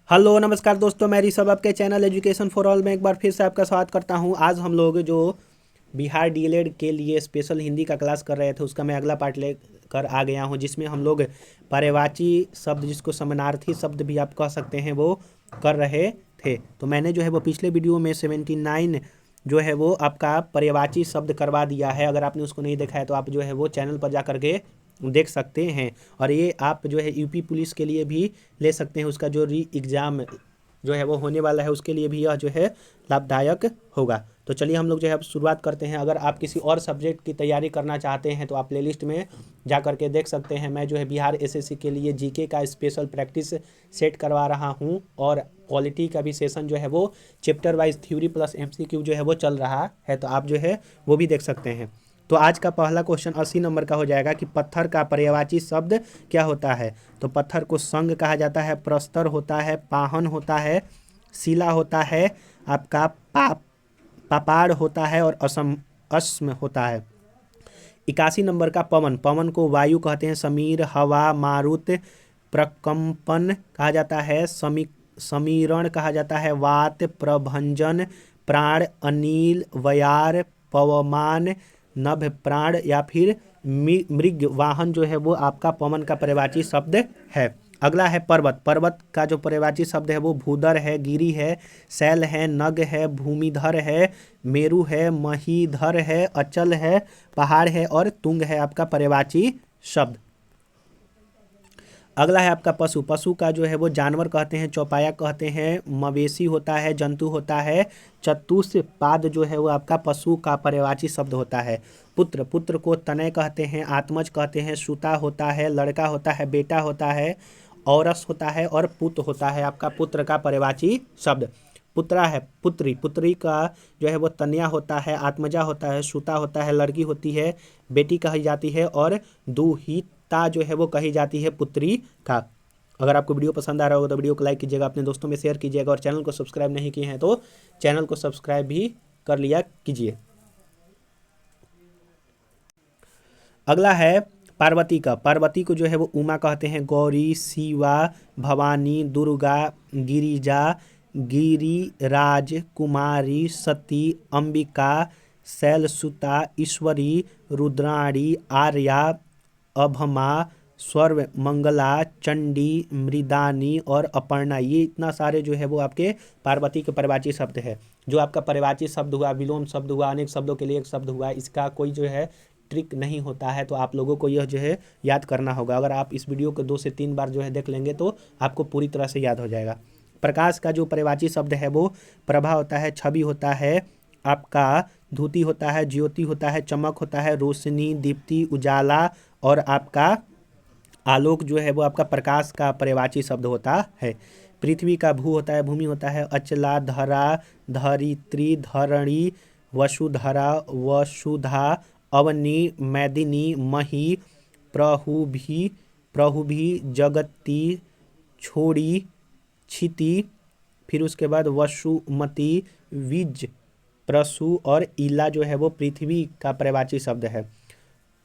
Hello नमस्कार दोस्तों, मैं ऋषभ आपके चैनल एजुकेशन फॉर ऑल में एक बार फिर से आपका स्वागत करता हूं। आज हम लोग जो बिहार डीएलएड के लिए स्पेशल हिंदी का क्लास कर रहे थे उसका मैं अगला पार्ट लेकर आ गया हूं, जिसमें हम लोग पर्यायवाची शब्द, जिसको समानार्थी शब्द भी आप कह सकते हैं, वो कर रहे थे। तो मैंने जो है वो पिछले वीडियो में 79 जो है वो आपका पर्यायवाची शब्द करवा दिया है। अगर आपने उसको नहीं देखा है तो आप जो है वो चैनल पर जा करके देख सकते हैं। और ये आप जो है यूपी पुलिस के लिए भी ले सकते हैं। उसका जो री एग्ज़ाम जो है वो होने वाला है उसके लिए भी यह जो है लाभदायक होगा। तो चलिए हम लोग जो है अब शुरुआत करते हैं। अगर आप किसी और सब्जेक्ट की तैयारी करना चाहते हैं तो आप प्लेलिस्ट में जा करके देख सकते हैं। मैं जो है बिहार एसएससी के लिए जीके का स्पेशल प्रैक्टिस सेट करवा रहा हूँ, और पॉलिटी का भी सेशन जो है वो chapter wise theory plus MCQ जो है वो चल रहा है, तो आप जो है वो भी देख सकते हैं। तो आज का पहला क्वेश्चन 80 नंबर का हो जाएगा कि पत्थर का पर्यायवाची शब्द क्या होता है। तो पत्थर को संग कहा जाता है, प्रस्तर होता है, पाहन होता है, शिला होता है, आपका पापाड़ होता है, और अस्म होता है। 81 नंबर का पवन, पवन को वायु कहते हैं, समीर हवा, मारुत प्रकंपन कहा जाता है, समीरण कहा जाता है, वात प्रभंजन, प्राण अनिल, वयार पवमान, नभ प्राण, या फिर मृग वाहन जो है वो आपका पवन का पर्यायवाची शब्द है। अगला है पर्वत, पर्वत का जो पर्यायवाची शब्द है वो भूधर है, गिरी है, शैल है, नग है, भूमिधर है, मेरु है, महीधर है, अचल है, पहाड़ है, और तुंग है आपका पर्यायवाची शब्द। अगला है आपका पशु, पशु का जो है वो जानवर कहते हैं, चौपाया कहते हैं, मवेशी होता है, जंतु होता है, चतुष्पाद जो है वो आपका पशु का पर्यायवाची शब्द होता है। पुत्र, पुत्र को तनय कहते हैं, आत्मज कहते हैं, सुता होता है, लड़का होता है, बेटा होता है, औरस होता है, और पुत्र होता है आपका पुत्र का पर्यायवाची शब्द। पुत्रा है, पुत्री, पुत्री का जो है वो तनया होता है, आत्मजा होता है, सुता होता है, लड़की होती है, बेटी कही जाती है, और दुहिता जो है वो कही जाती है पुत्री का। अगर आपको वीडियो पसंद आ रहा होगा तो वीडियो को लाइक कीजिएगा, अपने दोस्तों में शेयर कीजिएगा, और चैनल को सब्सक्राइब नहीं किए हैं तो चैनल को सब्सक्राइब भी कर लिया कीजिए। अगला है पार्वती का, पार्वती को जो है वो उमा कहते हैं, गौरी, शिवा, भवानी, दुर्गा, गिरिजा, गिरिराज, कुमारी, सती, अंबिका, शैलसुता, ईश्वरी, रुद्राणी, आर्या, अभमा, स्वर्व मंगला, चंडी, मृदानी, और अपर्णा। ये इतना सारे जो है वो आपके पार्वती के पर्यायवाची शब्द है। जो आपका पर्यायवाची शब्द हुआ, विलोम शब्द हुआ, अनेक शब्दों के लिए एक शब्द हुआ, इसका कोई जो है ट्रिक नहीं होता है। तो आप लोगों को यह जो है याद करना होगा। अगर आप इस वीडियो को 2 से 3 बार जो है देख लेंगे तो आपको पूरी तरह से याद हो जाएगा। प्रकाश का जो पर्यायवाची शब्द है वो प्रभा होता है, छवि होता है, आपका धूति होता है, ज्योति होता है, चमक होता है, रोशनी, दीप्ति, उजाला, और आपका आलोक जो है वो आपका प्रकाश का पर्यायवाची शब्द होता है। पृथ्वी का भू होता है, भूमि होता है, अचला, धरा, धरित्री, धरणी, वसुधरा, वसुधा, अवनी, मैदिनी, मही, प्रहुभी, प्रहुभी, जगती, छोड़ी, क्षिति, फिर उसके बाद वसुमती, विज, प्रसु, और ईला जो है वो पृथ्वी का पर्यायवाची शब्द है।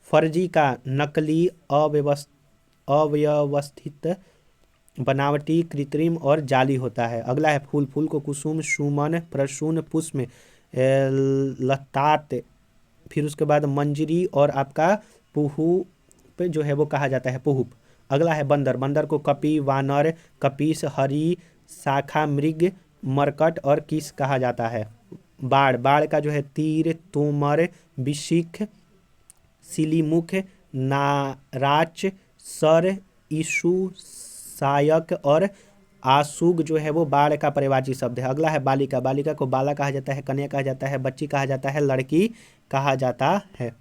फर्जी का नकली, अव्यवस्थित, बनावटी, कृत्रिम, और जाली होता है। अगला है फूल, फूल को कुसुम, सुमन, प्रसून, पुष्प, लतात, फिर उसके बाद मंजरी, और आपका पुहुप जो है वो कहा जाता है, पुहुप। अगला है बंदर, बंदर को कपि, वानर, कपीस, हरी, शाखा, मृग, मरकट, और किस कहा जाता है। बाढ़, बाढ़ का जो है तीर, तोमर, विशिख, सिलीमुख, नाराच, सर, ईशु, सायक, और आशुग जो है वो बाढ़ का पर्यायवाची शब्द है। अगला है बालिका, बालिका को बाला कहा जाता है, कन्या कहा जाता है, बच्ची कहा जाता है, लड़की कहा जाता है।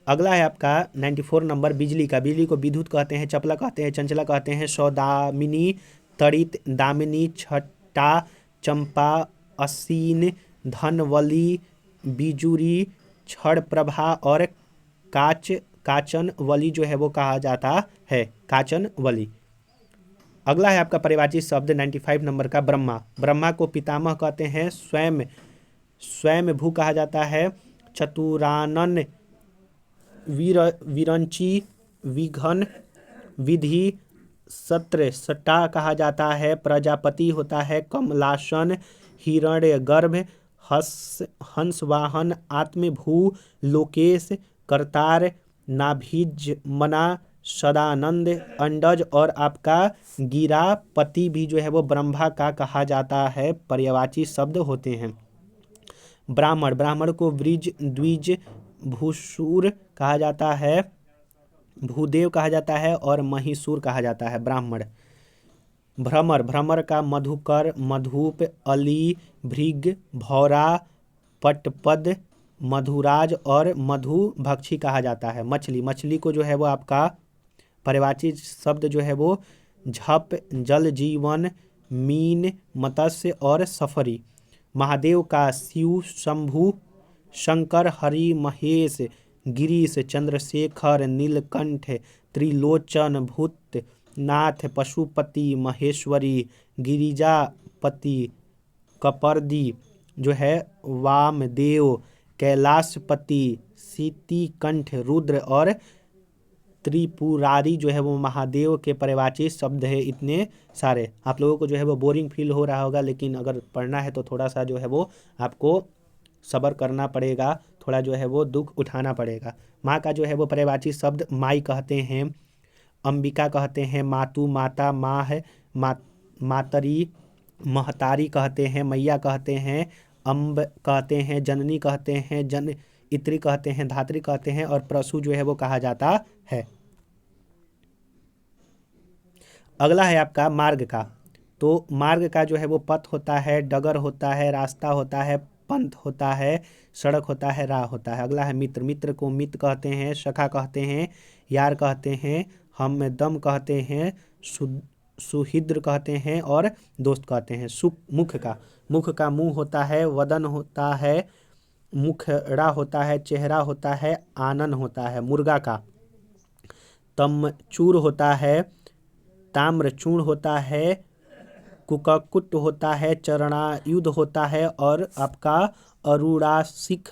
अगला है आपका 94 नंबर बिजली का, बिजली को विद्युत कहते हैं, चपला कहते हैं, चंचला कहते हैं, सौदामिनी, तड़ित, दामिनी, छट्टा, चंपा, असीन, धनवली, बिजुरी, क्षण प्रभा, और काचन वली जो है वो कहा जाता है, काचन वली। अगला है आपका पर्यायवाची शब्द 95 नंबर का ब्रह्मा, ब्रह्मा को पितामह कहते हैं, स्वयं, स्वयं भू कहा जाता है, चतुरानन, विरंची, विघन, विधि, सत्रसटा कहा जाता है, प्रजापति होता है, कमलासन, हिरण्यगर्भ, हंसवाहन, आत्मभू, लोकेश, करतार, नाभिजमना, सदानंद, अंडज और आपका गिरापति भी जो है वो ब्रह्मा का कहा जाता है, पर्यायवाची शब्द होते हैं। ब्राह्मण, ब्राह्मण को वृज, द्विज, भूसूर कहा जाता है, भूदेव कहा जाता है और महिसूर कहा जाता है ब्राह्मण। भ्रमर, भ्रमर का मधुकर, मधुप, अली, भृग, भौरा, पटपद, मधुराज और मधुभक्षी कहा जाता है। मछली, मछली को जो है वो आपका पर्यायवाची शब्द जो है वो झप, जल जीवन, मीन, मत्स्य और सफरी। महादेव का शिव, शंभु, शंकर, हरि, महेश, गिरीश, चंद्रशेखर, नीलकंठ, त्रिलोचन, भूत नाथ, पशुपति, महेश्वरी, गिरिजापति, कपर्दी जो है वामदेव, कैलाशपति, सीतिकंठ, रुद्र और त्रिपुरारी जो है वो महादेव के पर्यायवाची शब्द है। इतने सारे आप लोगों को जो है वो बोरिंग फील हो रहा होगा, लेकिन अगर पढ़ना है तो थोड़ा सा जो है वो आपको सब्र करना पड़ेगा, थोड़ा जो है वो दुख उठाना पड़ेगा। माँ का जो है वो पर्यायवाची शब्द माई कहते हैं, अंबिका कहते हैं, मातु, माता, माँ है, मातरी, महतारी कहते हैं, मैया कहते हैं, अम्ब कहते हैं, जननी कहते हैं, जन इत्री कहते हैं, धात्री कहते हैं और प्रसु जो है वो कहा जाता है। अगला है आपका मार्ग का। तो मार्ग का जो है वो पथ होता है, डगर होता है, रास्ता होता है, पंथ होता है, सड़क होता है, राह होता है। अगला है मित्र, मित्र को मित कहते हैं, सखा कहते हैं, यार कहते हैं, हमदम कहते हैं, सुहिद्र कहते हैं और दोस्त कहते हैं। मुख का, मुख का मुंह होता है, वदन होता है, मुखड़ा होता है, चेहरा होता है, आनन होता है। मुर्गा का तमचूर होता है, ताम्रचूर्ण होता है, कुककुट होता है, चरणायुध होता है और आपका अरुणासिक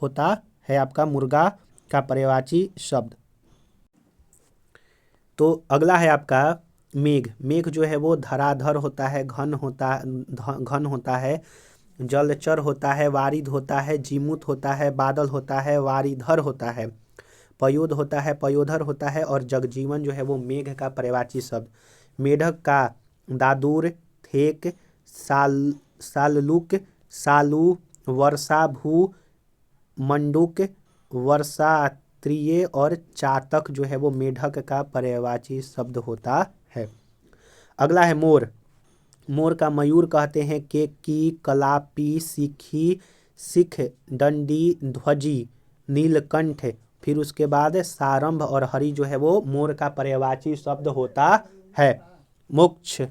होता है आपका मुर्गा का पर्यायवाची शब्द। तो अगला है आपका मेघ। मेघ जो है वो धराधर होता है, घन होता है, जलचर होता है, वारिद होता है, जीमूत होता है, बादल होता है, वारिधर होता है, पयोद होता है, पयोधर होता है और जगजीवन जो है वो मेघ का पर्यायवाची शब्द। मेढक का दादुर, थेक, साल्लुक, सालू, वर्षा, भू, मंडूक, वर्षात्रिय और चातक जो है वो मेढक का पर्यायवाची शब्द होता है। अगला है मोर। मोर का मयूर कहते हैं, केकी, कलापी, सिखी, सिख, डंडी, ध्वजी, नीलकंठ। फिर उसके बाद सारंभ और हरि जो है वो मोर का पर्यायवाची शब्द होता है। मोक्ष।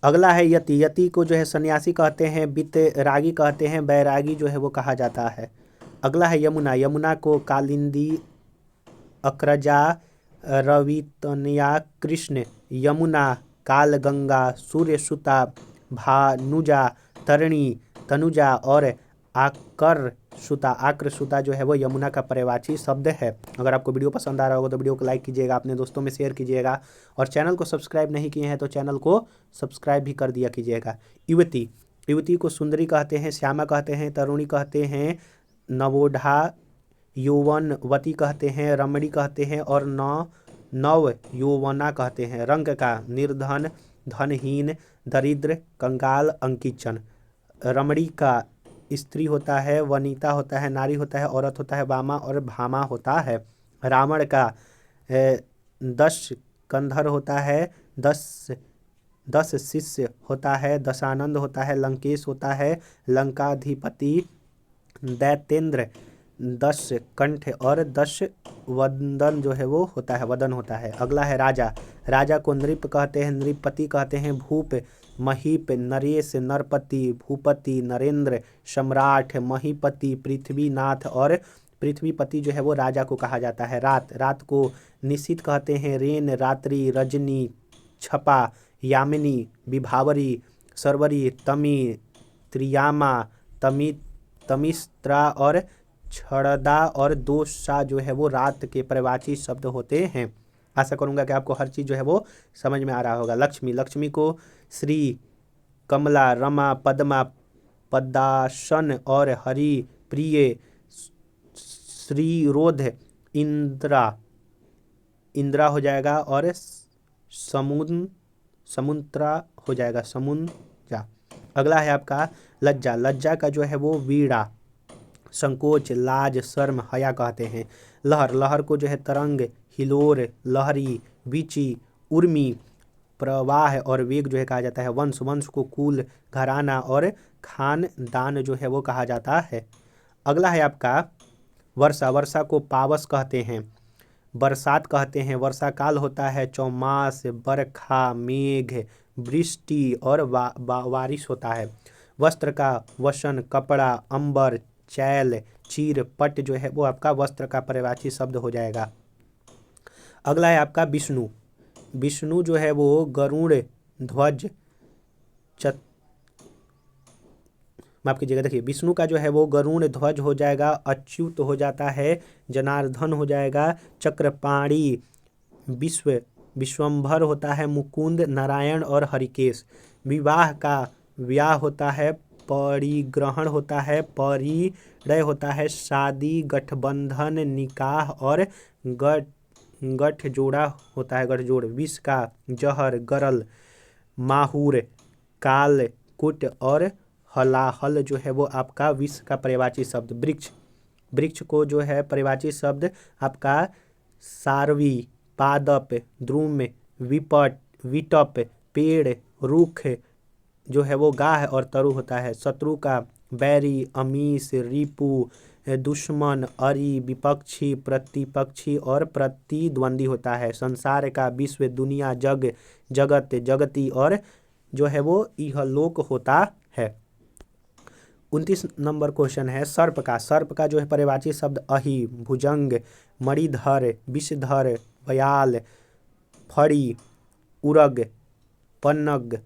अगला है यति। यति को जो है सन्यासी कहते हैं, वितरागी कहते हैं, बैरागी जो है वो कहा जाता है। अगला है यमुना। यमुना को कालिंदी, अक्रजा, रवितनया, कृष्ण, यमुना, कालगंगा, सूर्यसुता, भानुजा, तरणी, तनुजा और आक्रसुता जो है वो यमुना का पर्यायवाची शब्द है। अगर आपको वीडियो पसंद आ रहा होगा तो वीडियो को लाइक कीजिएगा, अपने दोस्तों में शेयर कीजिएगा और चैनल को सब्सक्राइब नहीं किए हैं तो चैनल को सब्सक्राइब भी कर दिया कीजिएगा। युवती। युवती को सुंदरी कहते हैं, श्यामा कहते हैं, तरुणी कहते हैं, नवोढ़ा, यौवनवती कहते हैं, रमणी कहते हैं और नव यौवना कहते हैं। रंग का निर्धन, धनहीन, दरिद्र, कंगाल, अंकिचन। रमणी का स्त्री होता है, वनिता होता है, नारी होता है, औरत होता है, वामा और भामा होता है। रावण का 10 कंधर होता है, 10 शिष्य होता है, दशानंद होता है, लंकेश होता है, लंकाधिपति, दैतेंद्र, 10 कंठ और 10 वदन जो है वो होता है, वदन होता है। अगला है राजा। राजा को नृप कहते हैं, नृपति कहते हैं, भूप, महीप, नरेश, नरपति, भूपति, नरेंद्र, सम्राट, महीपति, पृथ्वीनाथ और पृथ्वीपति जो है वो राजा को कहा जाता है। रात। रात को निशित कहते हैं, रेन, रात्रि, रजनी, छपा, यामिनी, विभावरी, सरवरी, तमी, त्रियामा, तमिस्त्रा और छड़दा और दोषा जो है वो रात के पर्यायवाची शब्द होते हैं। आशा करूँगा कि आपको हर चीज़ जो है वो समझ में आ रहा होगा। लक्ष्मी, लक्ष्मी को श्री, कमला, रमा, पद्मा, पद्मासन और हरि प्रिय, श्रीरोध, इंद्रा, इंद्रा हो जाएगा और समुद्रा हो जाएगा, समुद्रा। अगला है आपका लज्जा, लज्जा का जो है वो वीणा, संकोच, लाज, शर्म, हया कहते हैं। लहर, लहर को जो है तरंग, हिलोर, लहरी, बीची, उर्मी, प्रवाह और वेग जो है कहा जाता है। वंश, वंश को कुल, घराना और खानदान जो है वो कहा जाता है। अगला है आपका वर्षा, वर्षा को पावस कहते हैं, बरसात कहते हैं। वर्षा काल होता है चौमास, बरखा, मेघ, वृष्टि और बारिश होता है। वस्त्र का वसन, कपड़ा, अंबर, चैल, चीर, पट जो है वो आपका वस्त्र का पर्यायवाची शब्द हो जाएगा। अगला है आपका विष्णु, विष्णु जो है वो गरुड़ ध्वज, माफ कीजिएगा, देखिए विष्णु का जो है वो गरुड़ ध्वज हो जाएगा, अच्युत हो जाता है, जनार्दन हो जाएगा, चक्रपाणी, विश्वंभर होता है, मुकुंद, नारायण और हरिकेश। विवाह का व्याह होता है, परिग्रहण होता है, परिणय होता है, शादी, गठबंधन, निकाह और गठजोड़ा होता है, गठजोड़। विष का जहर, गरल, माहूर, काल, कुट और हलाहल जो है वो आपका विष का पर्यायवाची शब्द। वृक्ष, वृक्ष को जो है पर्यायवाची शब्द आपका सारवी, पादप, द्रुम, विपट, विटप, पेड़, रुख जो है वो गाह और तरु होता है। शत्रु का बैरी, अमीश, रिपु, दुश्मन, अरि, विपक्षी, प्रतिपक्षी और प्रतिद्वंदी होता है। संसार का विश्व, दुनिया, जग, जगत, जगती और जो है वो इहलोक होता है। 29 नंबर क्वेश्चन है सर्प का, सर्प का जो है पर्यायवाची शब्द अहि, भुजंग, मणिधर, विषधर, बयाल, फड़ी, उरग, पन्नग,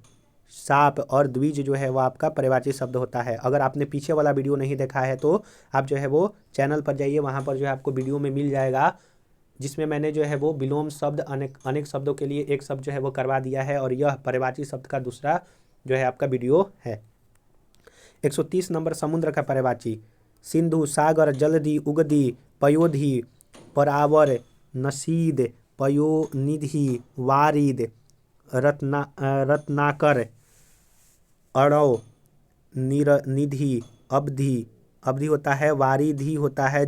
साप और द्विज जो है वो आपका पर्यायवाची शब्द होता है। अगर आपने पीछे वाला वीडियो नहीं देखा है तो आप जो है वो चैनल पर जाइए, वहाँ पर जो है आपको वीडियो में मिल जाएगा, जिसमें मैंने जो है वो विलोम शब्द अनेक अनेक शब्दों के लिए एक शब्द जो है वो करवा दिया है, और यह पर्यायवाची शब्द का दूसरा जो है आपका वीडियो है। 130 नंबर समुद्र का पर्यायवाची सिंधु, सागर, जलधि, उगधि, पयोधि, परावर, नसीद, पयोनिधि, वारिद, रत्नाकर, अड़व, निधि, अवधि, अवधि होता है, वारिधि होता है,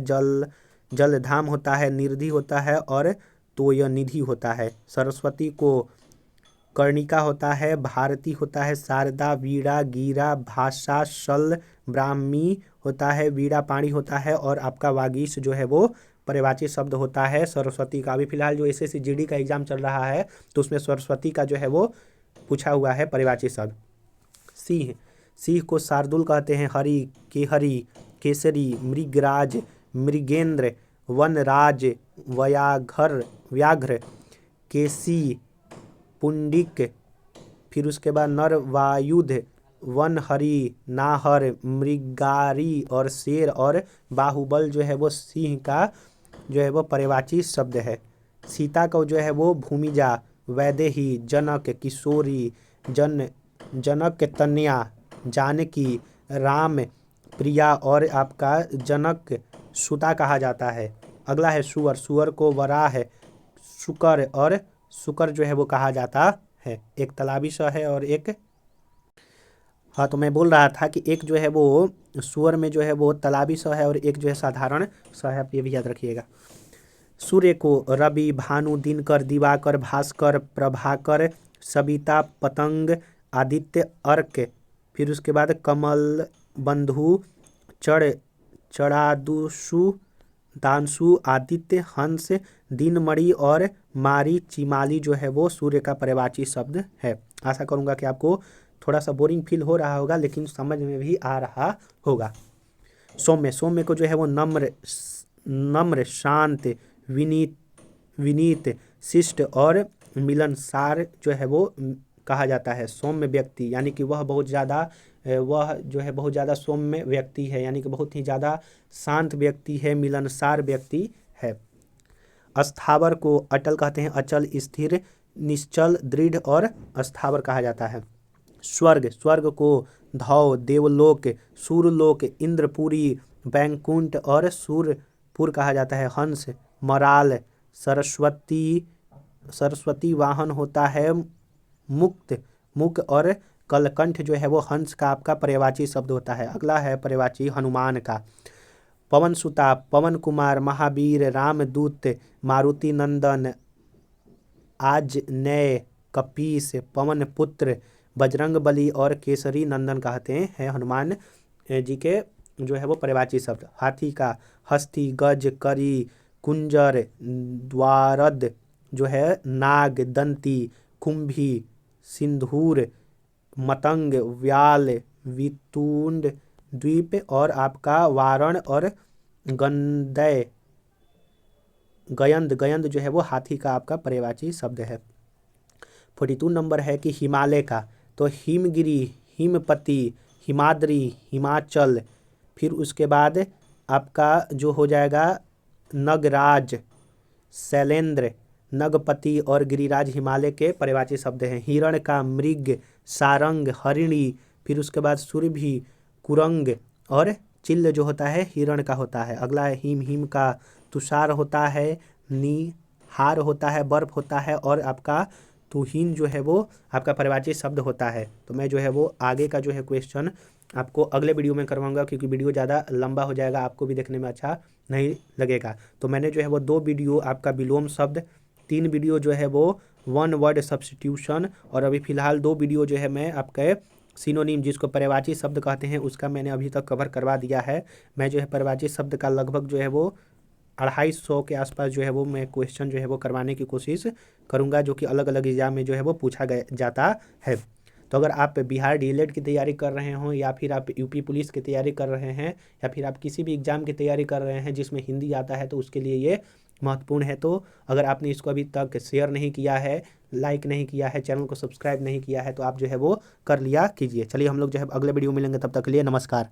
जलधाम होता है, निर्धि होता है और तोयनिधि होता है। सरस्वती को कर्णिका होता है, भारती होता है, शारदा, वीणा, गीरा, भाषा, सल, ब्राह्मी होता है, वीणा पाणी होता है और आपका वागीश जो है वो पर्यायवाची शब्द होता है सरस्वती का। अभी फिलहाल जो एसएससी जीडी का एग्जाम चल रहा है तो उसमें सरस्वती का जो है वो पूछा हुआ है पर्यायवाची शब्द। सिंह, सिंह को शार्दुल कहते हैं, हरि, केहरी, केसरी, मृगराज, मृगेंद्र, वनराज, व्याघ्र, केसी, पुंडिक, फिर उसके बाद नर, वायुध, वनहरी, नाहर, मृगारी और शेर और बाहुबल जो है वो सिंह का जो है वो पर्यायवाची शब्द है। सीता का जो है वो भूमिजा, वैदेही, जनक, किशोरी, जनक तनया, जानकी, राम, प्रिया और आपका जनक सुता कहा जाता है। अगला है सुअर, सुअर को वराह, शुकर और शुकर जो है वो कहा जाता है। एक तालाबी स है और एक, हाँ तो मैं बोल रहा था कि एक जो है वो सुअर में जो है वो तालाबी स है और एक जो है साधारण स है, आप ये भी याद रखिएगा। सूर्य को रवि, भानु, दिनकर, दिवाकर, भास्कर, प्रभाकर, सविता, पतंग, आदित्य, अर्क, फिर उसके बाद कमल, बंधु, चढ़ादुषु, दांशु, आदित्य, हंस, दिनमणि और मारी, चिमाली जो है वो सूर्य का पर्यायवाची शब्द है। आशा करूंगा कि आपको थोड़ा सा बोरिंग फील हो रहा होगा लेकिन समझ में भी आ रहा होगा। सौम्य, सौम्य को जो है वो नम्र, शांत, विनीत, शिष्ट और मिलनसार जो है वो कहा जाता है। सौम्य व्यक्ति यानी कि वह जो है बहुत ज़्यादा सौम्य व्यक्ति है, यानी कि बहुत ही ज़्यादा शांत व्यक्ति है, मिलनसार व्यक्ति है। अस्थावर को अटल कहते हैं, अचल, स्थिर, निश्चल, दृढ़ और अस्थावर कहा जाता है। स्वर्ग, स्वर्ग को धौ, देवलोक, सूरलोक, इंद्रपुरी, बैकुंठ और सूरपुर कहा जाता है। हंस, मराल, सरस्वती, सरस्वती वाहन होता है। मुक्त, मुख और कलकंठ जो है वो हंस का आपका पर्यायवाची शब्द होता है। अगला है पर्यायवाची हनुमान का। पवन सुता, पवन कुमार, महावीर, रामदूत, मारुति नंदन, आजनेय, कपीस, पवन पुत्र, बजरंग बली और केसरी नंदन कहते हैं हनुमान जी के जो है वो पर्यायवाची शब्द। हाथी का हस्ती, गज, करी, कुंजर, द्वारद जो है नाग, दंती, कुंभी, सिंधूर, मतंग, व्याल, वितुंड, द्वीप और आपका वारण और गंदय, गयंद, गयंद जो है वो हाथी का आपका पर्यायवाची शब्द है। 42 नंबर है कि हिमालय का, तो हिमगिरी, हिमपति, हिमाद्री, हिमाचल, फिर उसके बाद आपका जो हो जाएगा नगराज, शैलेंद्र, नगपति और गिरिराज हिमालय के पर्यायवाची शब्द हैं। हिरण का मृग, सारंग, हरिणी, फिर उसके बाद सुरभि, कुरंग और चिल्ल जो होता है हिरण का होता है। अगला है हिम, हिम का तुषार होता है, निहार होता है, बर्फ होता है और आपका तुहिन जो है वो आपका पर्यायवाची शब्द होता है। तो मैं जो है वो आगे का जो है क्वेश्चन आपको अगले वीडियो में करवाऊंगा, क्योंकि वीडियो ज़्यादा लंबा हो जाएगा, आपको भी देखने में अच्छा नहीं लगेगा। तो मैंने जो है वो 2 वीडियो आपका विलोम शब्द, 3 वीडियो जो है वो 1 वर्ड सब्स्टिट्यूशन और अभी फ़िलहाल 2 वीडियो जो है मैं आपके सिनोनिम जिसको पर्यायवाची शब्द कहते हैं उसका मैंने अभी तक कवर करवा दिया है। मैं जो है पर्यायवाची शब्द का लगभग जो है वो 250 के आसपास जो है वो मैं क्वेश्चन जो है वो करवाने की कोशिश करूंगा, जो कि अलग अलग एग्जाम में जो है वो पूछा जाता है। तो अगर आप बिहार डीएलएड की तैयारी कर रहे हो या फिर आप यूपी पुलिस की तैयारी कर रहे हैं या फिर आप किसी भी एग्ज़ाम की तैयारी कर रहे हैं जिसमें हिंदी आता है, तो उसके लिए ये महत्वपूर्ण है। तो अगर आपने इसको अभी तक शेयर नहीं किया है, लाइक नहीं किया है, चैनल को सब्सक्राइब नहीं किया है, तो आप जो है वो कर लिया कीजिए। चलिए हम लोग जो है अगले वीडियो में मिलेंगे, तब तक के लिए नमस्कार।